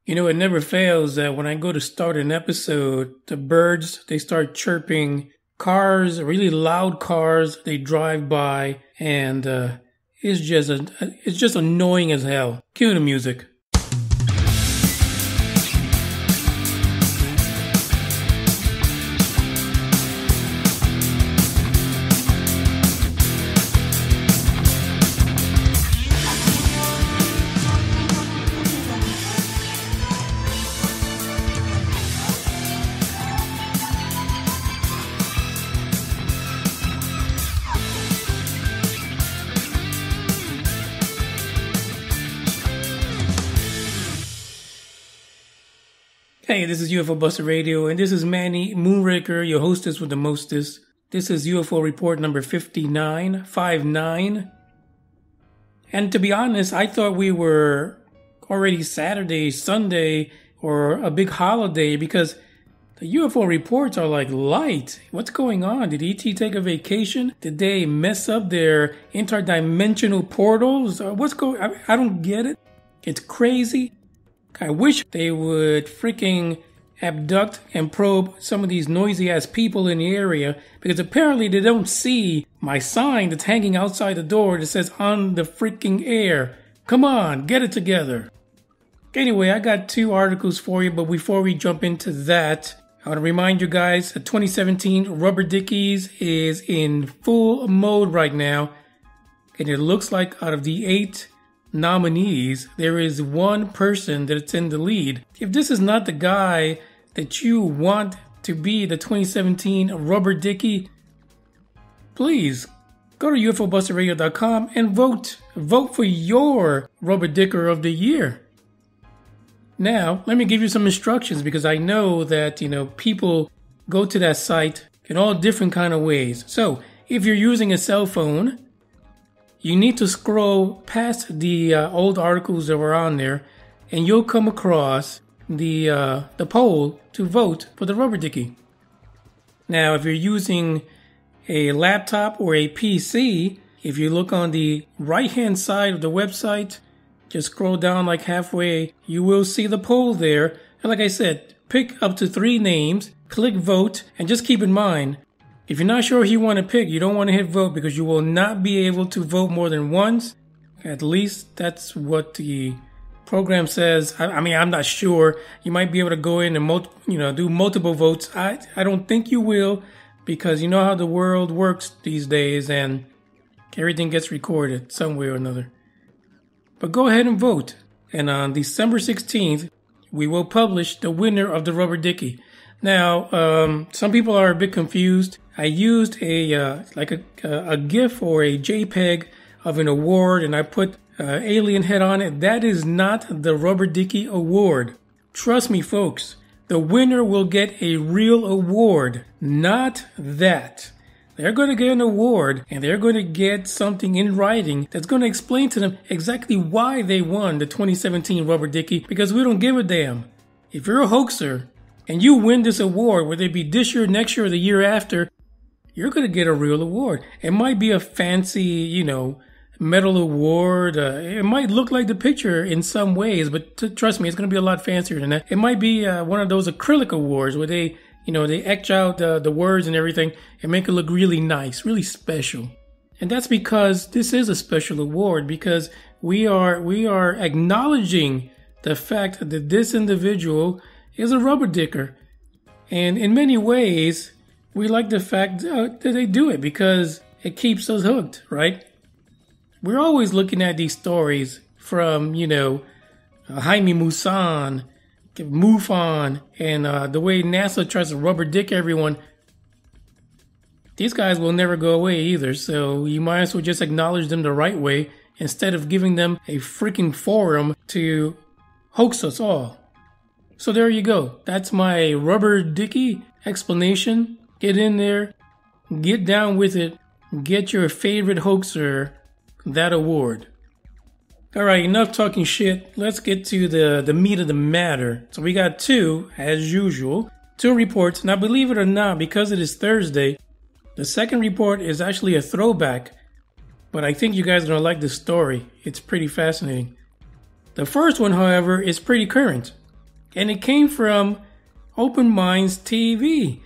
You know, it never fails that when I go to start an episode, the birds, they start chirping. Cars, really loud cars, they drive by, and it's just annoying as hell. Cue the music. Hey, this is UFO Buster Radio, and this is Manny Moonraker, your hostess with the mostest. This is UFO report number 59. And to be honest, I thought we were already Saturday, Sunday, or a big holiday because the UFO reports are like light. What's going on? Did ET take a vacation? Did they mess up their interdimensional portals? What's going on? I don't get it. It's crazy. I wish they would freaking abduct and probe some of these noisy ass people in the area because apparently they don't see my sign that's hanging outside the door that says on the freaking air. Come on, get it together. Anyway, I got 2 articles for you, but before we jump into that, I want to remind you guys that 2017 RubADickies is in full mode right now, and it looks like out of the 8 nominees, there is one person that's in the lead. If this is not the guy that you want to be the 2017 RubADickie, please go to ufobusterradio.com and vote for your RubADicker of the year. Now, let me give you some instructions because I know that, people go to that site in all different kind of ways. So, if you're using a cell phone, you need to scroll past the old articles that were on there, and you'll come across the poll to vote for the RubADickie. Now, if you're using a laptop or a PC, if you look on the right-hand side of the website, just scroll down like halfway, you will see the poll there. And like I said, pick up to 3 names, click vote, and just keep in mind, if you're not sure who you want to pick, you don't want to hit vote because you will not be able to vote more than once. At least that's what the program says. I mean, I'm not sure. You might be able to go in and do multiple votes. I don't think you will because you know how the world works these days and everything gets recorded some way or another. But go ahead and vote. And on December 16th, we will publish the winner of the RubADickie. Now, some people are a bit confused. I used a GIF or a JPEG of an award, and I put alien head on it. That is not the RubADickie award. Trust me, folks. The winner will get a real award, not that. They're going to get an award, and they're going to get something in writing that's going to explain to them exactly why they won the 2017 RubADickie, because we don't give a damn. If you're a hoaxer, and you win this award, whether it be this year, next year, or the year after, you're going to get a real award. It might be a fancy, medal award. It might look like the picture in some ways, but trust me, it's going to be a lot fancier than that. It might be one of those acrylic awards where they etch out the words and everything and make it look really nice, really special. And that's because this is a special award because we are acknowledging the fact that this individual is a RubADicker. And in many ways, we like the fact that they do it because it keeps us hooked, right? We're always looking at these stories from, Jaime Maussan, MUFON, and the way NASA tries to RubADick everyone. These guys will never go away either, so you might as well just acknowledge them the right way instead of giving them a freaking forum to hoax us all. So there you go. That's my RubADickie explanation. Get in there, get down with it, get your favorite hoaxer that award. Alright, enough talking shit. Let's get to the meat of the matter. So we got 2, as usual, 2 reports. Now believe it or not, because it is Thursday, the second report is actually a throwback. But I think you guys are going to like this story. It's pretty fascinating. The first one, however, is pretty current. And it came from Open Minds TV.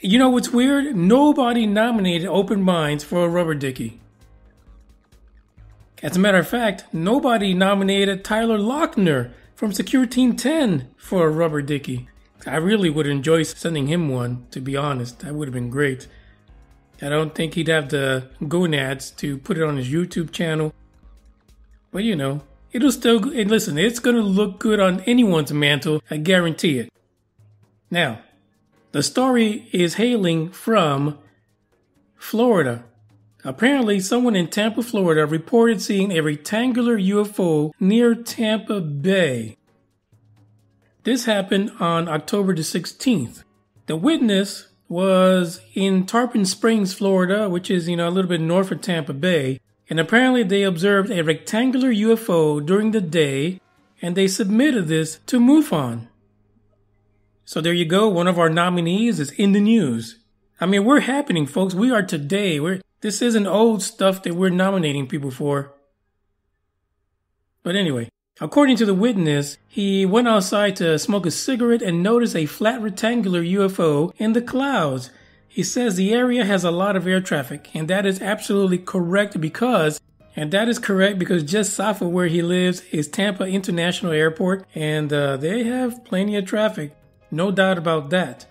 You know what's weird? Nobody nominated Open Minds for a Rubber Dickie. As a matter of fact, nobody nominated Tyler Lochner from Secure Team 10 for a Rubber Dickie. I really would enjoy sending him one, to be honest. That would have been great. I don't think he'd have the gonads to put it on his YouTube channel. But you know, it'll still, listen, it's going to look good on anyone's mantle, I guarantee it. Now, the story is hailing from Florida. Apparently, someone in Tampa, Florida reported seeing a rectangular UFO near Tampa Bay. This happened on October the 16th. The witness was in Tarpon Springs, Florida, which is, a little bit north of Tampa Bay. And apparently they observed a rectangular UFO during the day, and they submitted this to MUFON. So there you go. One of our nominees is in the news. I mean, we're happening, folks. We are today. This isn't old stuff that we're nominating people for. But anyway, according to the witness, he went outside to smoke a cigarette and noticed a flat rectangular UFO in the clouds. He says the area has a lot of air traffic, and that is absolutely correct because just south of where he lives is Tampa International Airport, and they have plenty of traffic. No doubt about that.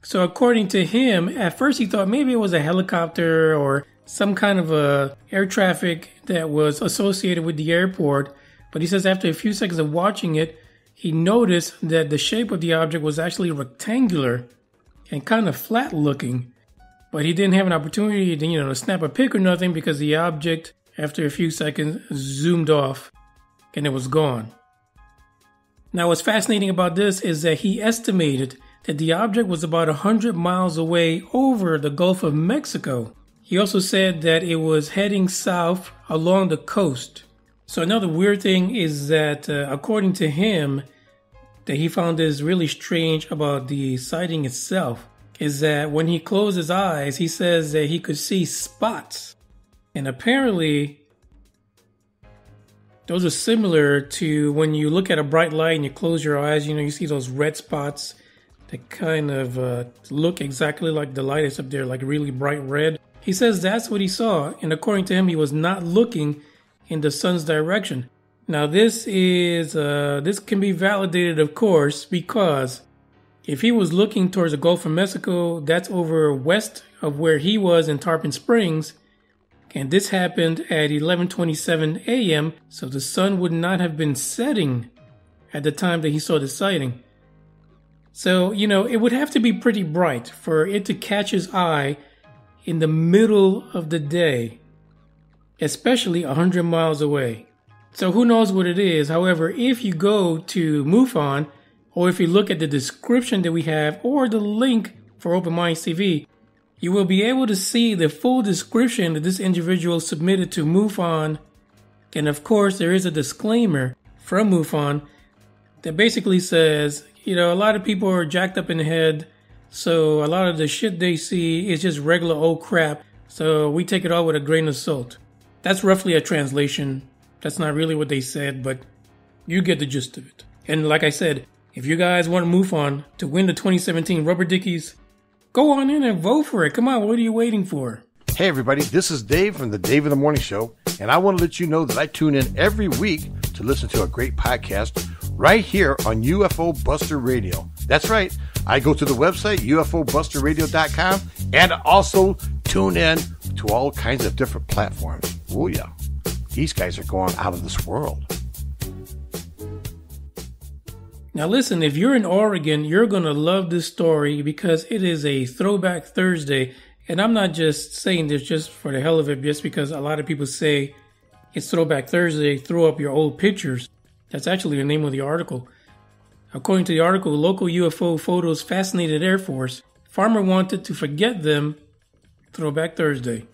So according to him, at first he thought maybe it was a helicopter or some kind of air traffic that was associated with the airport. But he says after a few seconds of watching it, he noticed that the shape of the object was actually rectangular and kind of flat looking. But he didn't have an opportunity to snap a pic or nothing because the object, after a few seconds, zoomed off and it was gone. Now what's fascinating about this is that he estimated that the object was about 100 miles away over the Gulf of Mexico. He also said that it was heading south along the coast. So another weird thing is that according to him, that he found this really strange about the sighting itself, is that when he closed his eyes, he says that he could see spots. And apparently, those are similar to when you look at a bright light and you close your eyes, you see those red spots that kind of look exactly like the light is up there, like really bright red. He says that's what he saw, and according to him, he was not looking in the sun's direction. Now this can be validated, of course, because if he was looking towards the Gulf of Mexico, that's over west of where he was in Tarpon Springs, and this happened at 11:27 a.m., so the sun would not have been setting at the time that he saw the sighting. So, it would have to be pretty bright for it to catch his eye in the middle of the day, especially 100 miles away. So who knows what it is. However, if you go to MUFON, or if you look at the description that we have, or the link for Open Minds TV, you will be able to see the full description that this individual submitted to MUFON. And of course, there is a disclaimer from MUFON that basically says, a lot of people are jacked up in the head, so a lot of the shit they see is just regular old crap, so we take it all with a grain of salt. That's roughly a translation. That's not really what they said, but you get the gist of it. And like I said, if you guys want MUFON to win the 2017 Rubber Dickies, go on in and vote for it. Come on, what are you waiting for? Hey everybody, this is Dave from the Dave in the Morning Show, and I want to let you know that I tune in every week to listen to a great podcast right here on UFO Buster Radio. That's right, I go to the website ufobusterradio.com and also tune in to all kinds of different platforms. Oh yeah, these guys are going out of this world. Now listen, if you're in Oregon, you're going to love this story because it is a Throwback Thursday. And I'm not just saying this just for the hell of it, just because a lot of people say it's Throwback Thursday, throw up your old pictures. That's actually the name of the article. According to the article, local UFO photos fascinated Air Force. Farmer wanted to forget them. Throwback Thursday.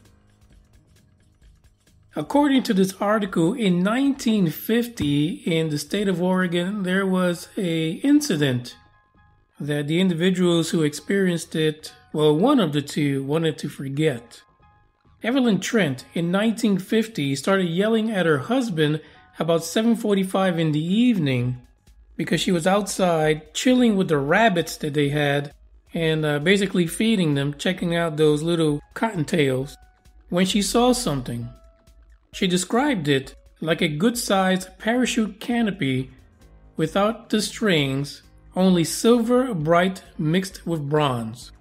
According to this article, in 1950 in the state of Oregon, there was an incident that the individuals who experienced it, well, one of the two wanted to forget. Evelyn Trent, in 1950, started yelling at her husband about 7:45 in the evening because she was outside chilling with the rabbits that they had and basically feeding them, checking out those little cottontails, when she saw something. She described it like a good-sized parachute canopy without the strings, only silver bright mixed with bronze.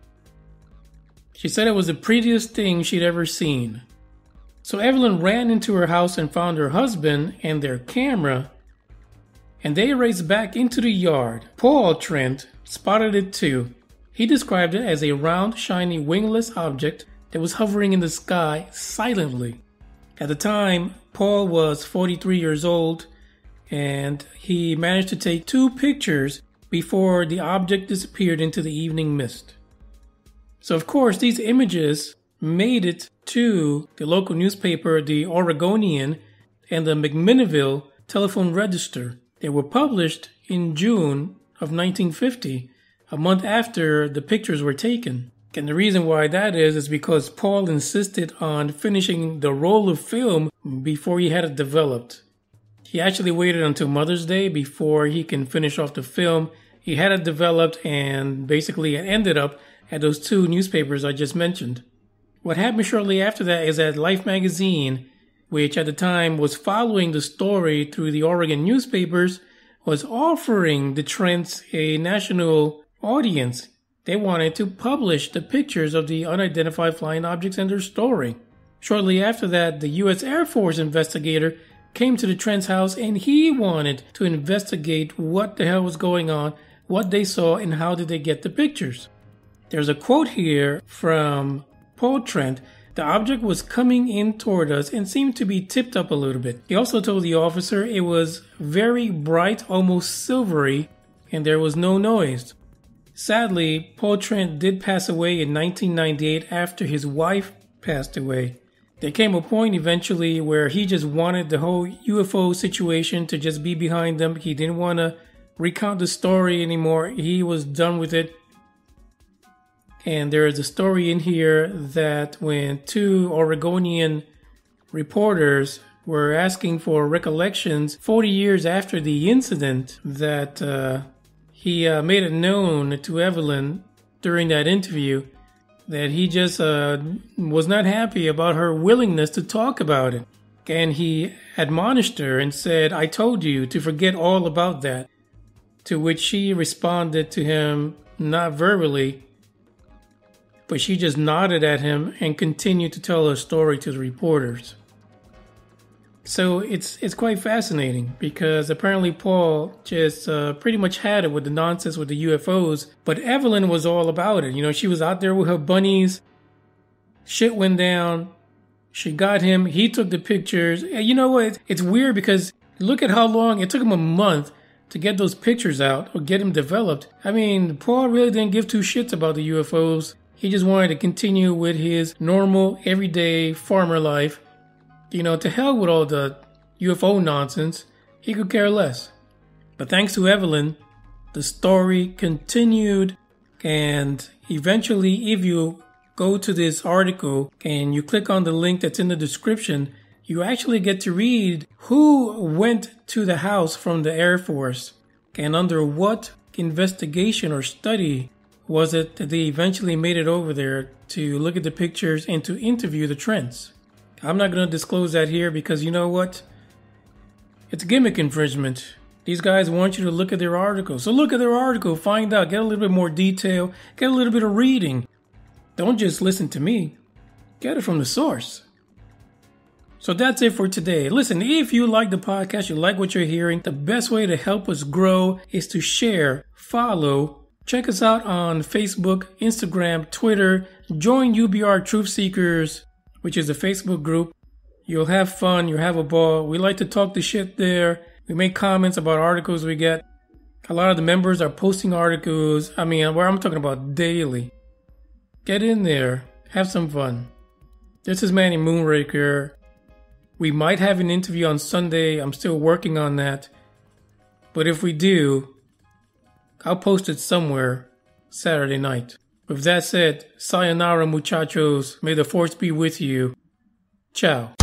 She said it was the prettiest thing she'd ever seen. So Evelyn ran into her house and found her husband and their camera, and they raced back into the yard. Paul Trent spotted it too. He described it as a round, shiny, wingless object that was hovering in the sky silently. At the time, Paul was 43 years old, and he managed to take 2 pictures before the object disappeared into the evening mist. So of course, these images made it to the local newspaper, the Oregonian, and the McMinnville telephone register. They were published in June of 1950, a month after the pictures were taken. And the reason why that is because Paul insisted on finishing the roll of film before he had it developed. He actually waited until Mother's Day before he can finish off the film. He had it developed, and basically it ended up at those 2 newspapers I just mentioned. What happened shortly after that is that Life magazine, which at the time was following the story through the Oregon newspapers, was offering the Trents a national audience. They wanted to publish the pictures of the unidentified flying objects in their story. Shortly after that, the U.S. Air Force investigator came to the Trent's house, and he wanted to investigate what the hell was going on, what they saw, and how did they get the pictures. There's a quote here from Paul Trent. The object was coming in toward us and seemed to be tipped up a little bit. He also told the officer it was very bright, almost silvery, and there was no noise. Sadly, Paul Trent did pass away in 1998 after his wife passed away. There came a point eventually where he just wanted the whole UFO situation to just be behind him. He didn't want to recount the story anymore. He was done with it. And there is a story in here that when 2 Oregonian reporters were asking for recollections 40 years after the incident, that he made it known to Evelyn during that interview that he just was not happy about her willingness to talk about it. And he admonished her and said, "I told you to forget all about that." To which she responded to him, not verbally, but she just nodded at him and continued to tell her story to the reporters. So it's quite fascinating because apparently Paul just pretty much had it with the nonsense with the UFOs, but Evelyn was all about it. You know, she was out there with her bunnies. Shit went down. She got him. He took the pictures. And you know what? It's weird because look at how long it took him, a month to get those pictures out or get them developed. I mean, Paul really didn't give 2 shits about the UFOs. He just wanted to continue with his normal, everyday farmer life. You know, to hell with all the UFO nonsense. He could care less. But thanks to Evelyn, the story continued. And eventually, if you go to this article and you click on the link that's in the description, you actually get to read who went to the house from the Air Force and under what investigation or study was it that they eventually made it over there to look at the pictures and to interview the Trents. I'm not going to disclose that here because you know what? It's gimmick infringement. These guys want you to look at their article. So look at their article, find out, get a little bit more detail, get a little bit of reading. Don't just listen to me. Get it from the source. So that's it for today. Listen, if you like the podcast, you like what you're hearing, the best way to help us grow is to share, follow, check us out on Facebook, Instagram, Twitter, join UBR Truth Seekers, which is a Facebook group. You'll have fun. You'll have a ball. We like to talk the shit there. We make comments about articles we get. A lot of the members are posting articles. I mean, where I'm talking about daily. Get in there. Have some fun. This is Manny Moonraker. We might have an interview on Sunday. I'm still working on that. But if we do, I'll post it somewhere Saturday night. With that said, sayonara muchachos. May the force be with you. Ciao.